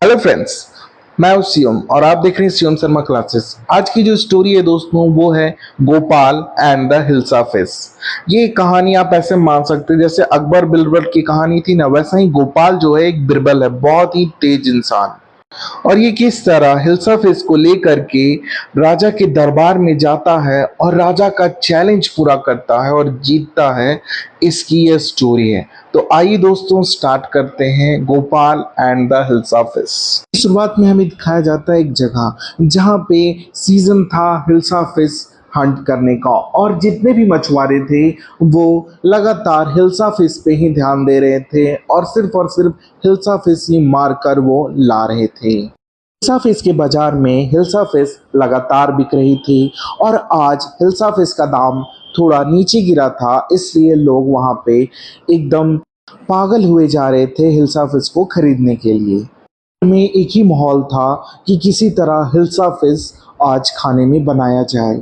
Hello friends. मैं हूं शिवम और आप देख रहे हैं शिवम शर्मा क्लासेस। आज की जो स्टोरी है दोस्तों वो है Gopal and the hilsa fish. ये कहानी आप ऐसे मान सकते हैं जैसे अकबर बिरबल की कहानी थी ना, वैसा ही गोपाल जो है एक बिरबल है, बहुत ही तेज इंसान। और ये किस तरह हिल्सा फेस को लेकर के राजा के दरबार में जाता है और राजा का चैलेंज पूरा करता है और जीतता है, इसकी ये स्टोरी है। तो आइए दोस्तों स्टार्ट करते हैं Gopal and the hilsa face. शुरुआत में हमें दिखाया जाता है एक जगह जहाँ पे सीजन था हिल्सा फिश हंट करने का, और जितने भी मछुआरे थे वो लगातार हिल्सा फिश पे ही ध्यान दे रहे थे और सिर्फ हिल्सा फिश ही मारकर वो ला रहे थे। हिल्सा फिश के बाजार में हिल्सा फिश लगातार बिक रही थी और आज हिल्सा फिश का दाम थोड़ा नीचे गिरा था, इसलिए लोग वहां पे एकदम पागल हुए जा रहे थे हिल्सा फिश को खरीदने के लिए। में एक ही माहौल था कि किसी तरह हिल्सा फिश आज खाने में बनाया जाए,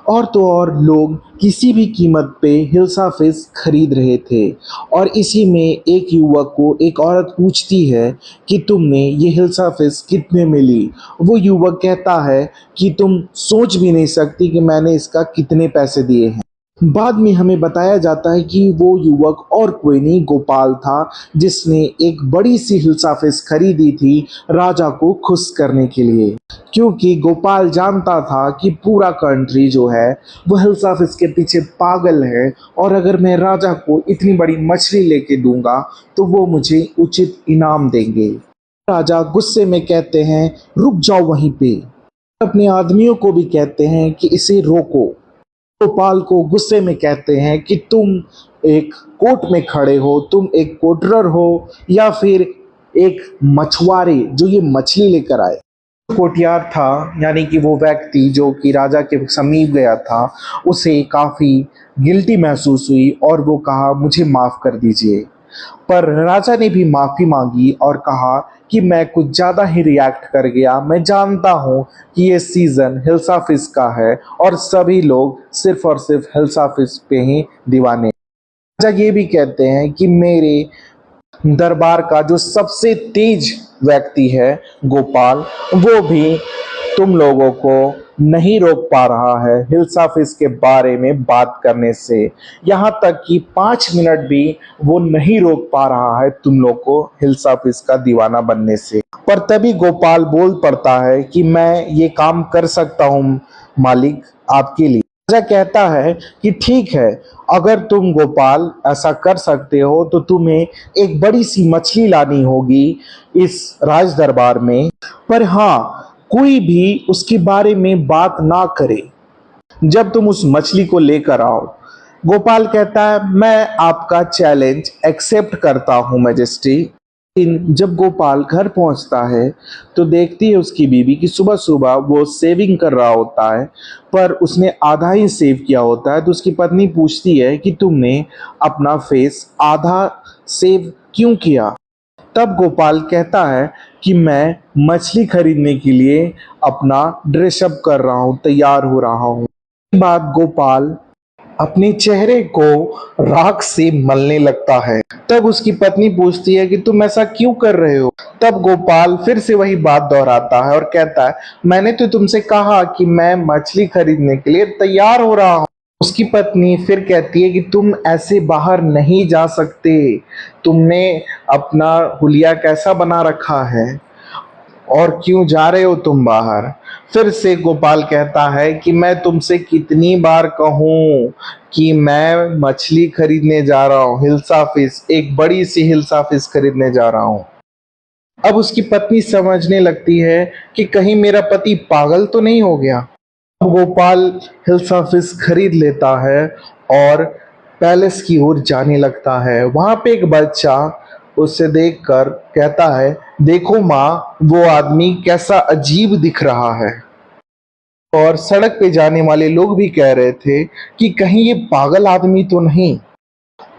और तो और लोग किसी भी कीमत पे हिल्सा फिश खरीद रहे थे। और इसी में एक युवक को एक औरत पूछती है कि तुमने ये हिल्सा फिश कितने में ली। वो युवक कहता है कि तुम सोच भी नहीं सकती कि मैंने इसका कितने पैसे दिए हैं। बाद में हमें बताया जाता है कि वो युवक और कोई नहीं गोपाल था, जिसने एक बड़ी सी हिल्सा फिश खरीदी थी राजा को खुश करने के लिए। क्योंकि गोपाल जानता था कि पूरा कंट्री जो है वो हिल्सा फिश के पीछे पागल है, और अगर मैं राजा को इतनी बड़ी मछली लेके दूंगा तो वो मुझे उचित इनाम देंगे। राजा गुस्से में कहते हैं रुक जाओ वहीं पे। अपने आदमियों को भी कहते हैं कि इसे रोको। गोपाल को गुस्से में कहते हैं कि तुम एक कोर्ट में खड़े हो, तुम एक कोर्टरर हो या फिर एक मछुआरे जो ये मछली लेकर आए। कोटियार था, यानी कि वो व्यक्ति जो कि राजा के समीप गया था, उसे काफी गिल्टी महसूस हुई और वो कहा मुझे माफ कर दीजिए। पर राजा ने भी माफी मांगी और कहा कि मैं कुछ ज्यादा ही रिएक्ट कर गया, मैं जानता हूँ कि ये सीजन हिल्सा फिश का है और सभी लोग सिर्फ और सिर्फ हिल्सा फिश पे ही दीवाने। राजा ये भी कहते हैं कि मेरे दरबार का जो सबसे तेज व्यक्ति है गोपाल, वो भी तुम लोगों को नहीं रोक पा रहा है हिल्सा फिश के बारे में बात करने से। यहाँ तक कि 5 मिनट भी वो नहीं रोक पा रहा है तुम लोग को हिल्सा फिश का दीवाना बनने से। पर तभी गोपाल बोल पड़ता है कि मैं ये काम कर सकता हूँ मालिक, आपके लिए। राजा कहता है कि ठीक है, अगर तुम गोपाल ऐसा कर सकते हो तो तुम्हें एक बड़ी सी मछली लानी होगी इस राज दरबार में, पर हाँ कोई भी उसके बारे में बात ना करे जब तुम उस मछली को लेकर आओ। गोपाल कहता है मैं आपका चैलेंज एक्सेप्ट करता हूं मैजेस्टी। लेकिन जब गोपाल घर पहुंचता है तो देखती है उसकी बीवी कि सुबह सुबह वो सेविंग कर रहा होता है, पर उसने आधा ही सेव किया होता है। तो उसकी पत्नी पूछती है कि तुमने अपना फेस आधा सेव क्यों किया। तब गोपाल कहता है कि मैं मछली खरीदने के लिए अपना ड्रेसअप कर रहा हूँ, तैयार हो रहा हूँ। बाद गोपाल अपने चेहरे को राख से मलने लगता है। तब उसकी पत्नी पूछती है कि तुम ऐसा क्यों कर रहे हो। तब गोपाल फिर से वही बात दोहराता है और कहता है मैंने तो तुमसे कहा कि मैं मछली खरीदने के लिए तैयार हो रहा हूँ। उसकी पत्नी फिर कहती है कि तुम ऐसे बाहर नहीं जा सकते, तुमने अपना हुलिया कैसा बना रखा है और क्यों जा रहे हो तुम बाहर। फिर से गोपाल कहता है कि मैं तुमसे कितनी बार कहूं कि मैं मछली खरीदने जा रहा हूँ, हिल्सा फिश, एक बड़ी सी हिल्सा फिश खरीदने जा रहा हूँ। अब उसकी पत्नी समझने लगती है कि कहीं मेरा पति पागल तो नहीं हो गया। अब गोपाल हिल्सा फिश खरीद लेता है और पैलेस की ओर जाने लगता है। वहां पे एक बच्चा उसे देखकर कहता है देखो माँ, वो आदमी कैसा अजीब दिख रहा है। और सड़क पे जाने वाले लोग भी कह रहे थे कि कहीं ये पागल आदमी तो नहीं।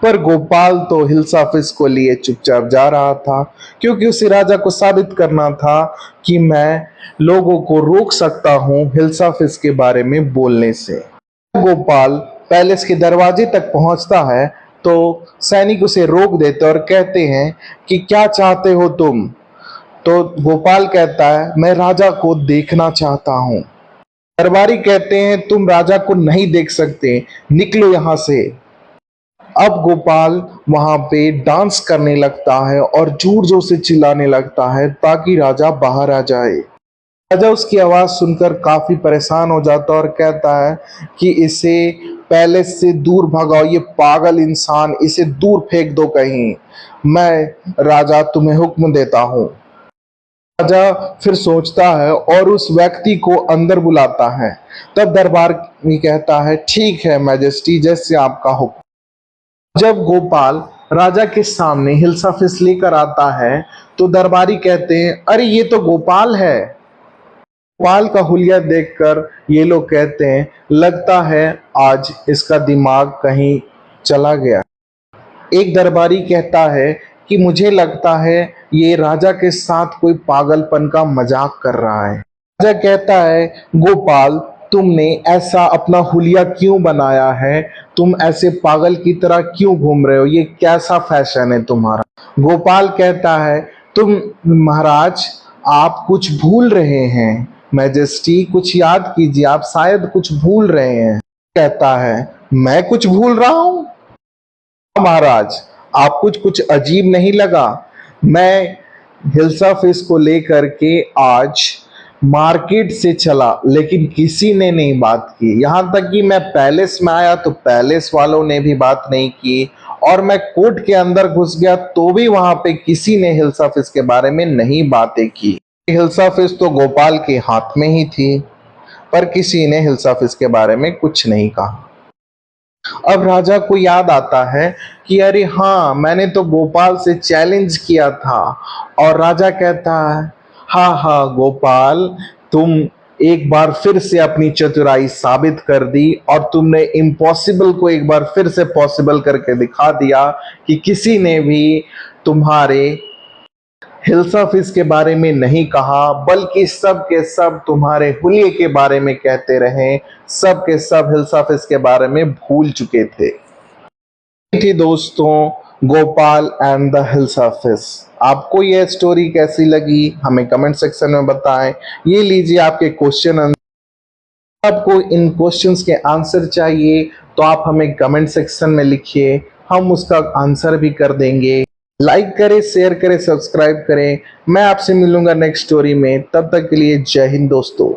पर गोपाल तो हिल्सा फिश को लिए चुपचाप जा रहा था, क्योंकि उसे राजा को साबित करना था कि मैं लोगों को रोक सकता हूँ हिल्सा फिश के बारे में बोलने से। गोपाल पैलेस के दरवाजे तक पहुंचता है तो सैनिक उसे रोक देते और कहते हैं कि क्या चाहते हो तुम। तो गोपाल कहता है मैं राजा को देखना चाहता हूँ। दरबारी कहते हैं तुम राजा को नहीं देख सकते, निकलो यहां से। अब गोपाल वहां पे डांस करने लगता है और जोर जोर से चिल्लाने लगता है ताकि राजा बाहर आ जाए। राजा उसकी आवाज सुनकर काफी परेशान हो जाता है और कहता है कि इसे पैलेस से दूर भगाओ, ये पागल इंसान, इसे दूर फेंक दो कहीं। मैं राजा तुम्हें हुक्म देता हूँ। राजा फिर सोचता है और उस व्यक्ति को अंदर बुलाता है। तब दरबार में कहता है ठीक है मैजेस्टी, जैसे आपका हुक्म। जब गोपाल राजा के सामने हिल्सा फिश लेकर आता है तो दरबारी कहते हैं अरे ये तो गोपाल है। गोपाल का हुलिया देखकर ये लोग कहते हैं लगता है आज इसका दिमाग कहीं चला गया। एक दरबारी कहता है कि मुझे लगता है ये राजा के साथ कोई पागलपन का मजाक कर रहा है। राजा कहता है गोपाल तुमने ऐसा अपना हुलिया क्यों बनाया है, तुम ऐसे पागल की तरह क्यों घूम रहे हो, ये कैसा फैशन है तुम्हारा। गोपाल कहता है तुम महाराज आप कुछ भूल रहे हैं, मैजेस्टी कुछ याद कीजिए, आप शायद कुछ भूल रहे हैं। कहता है मैं कुछ भूल रहा हूं महाराज, आपको कुछ अजीब नहीं लगा? मैं हिल्सा फिश को लेकर के आज मार्केट से चला लेकिन किसी ने नहीं बात की, यहां तक कि मैं पैलेस में आया तो पैलेस वालों ने भी बात नहीं की, और मैं कोर्ट के अंदर घुस गया तो भी वहां पे किसी ने हिल्सा फिश के बारे में नहीं बातें की। हिल्सा फिश तो गोपाल के हाथ में ही थी, पर किसी ने हिल्सा फिश के बारे में कुछ नहीं कहा। अब राजा को याद आता है कि अरे हाँ मैंने तो गोपाल से चैलेंज किया था। और राजा कहता है हाँ हाँ गोपाल, तुम एक बार फिर से अपनी चतुराई साबित कर दी और तुमने इम्पॉसिबल को एक बार फिर से पॉसिबल करके दिखा दिया कि किसी ने भी तुम्हारे हिल्सा फिश के बारे में नहीं कहा, बल्कि सब के सब तुम्हारे हुलिये के बारे में कहते रहे, सब के सब हिल्सा फिश के बारे में भूल चुके थे। थी दोस्तों Gopal and the hilsa fish. आपको यह स्टोरी कैसी लगी हमें कमेंट सेक्शन में बताएं। ये लीजिए आपके क्वेश्चन आंसर। आपको इन क्वेश्चंस के आंसर चाहिए तो आप हमें कमेंट सेक्शन में लिखिए, हम उसका आंसर भी कर देंगे। लाइक करें, शेयर करें, सब्सक्राइब करें। मैं आपसे मिलूंगा नेक्स्ट स्टोरी में, तब तक के लिए जय हिंद दोस्तों।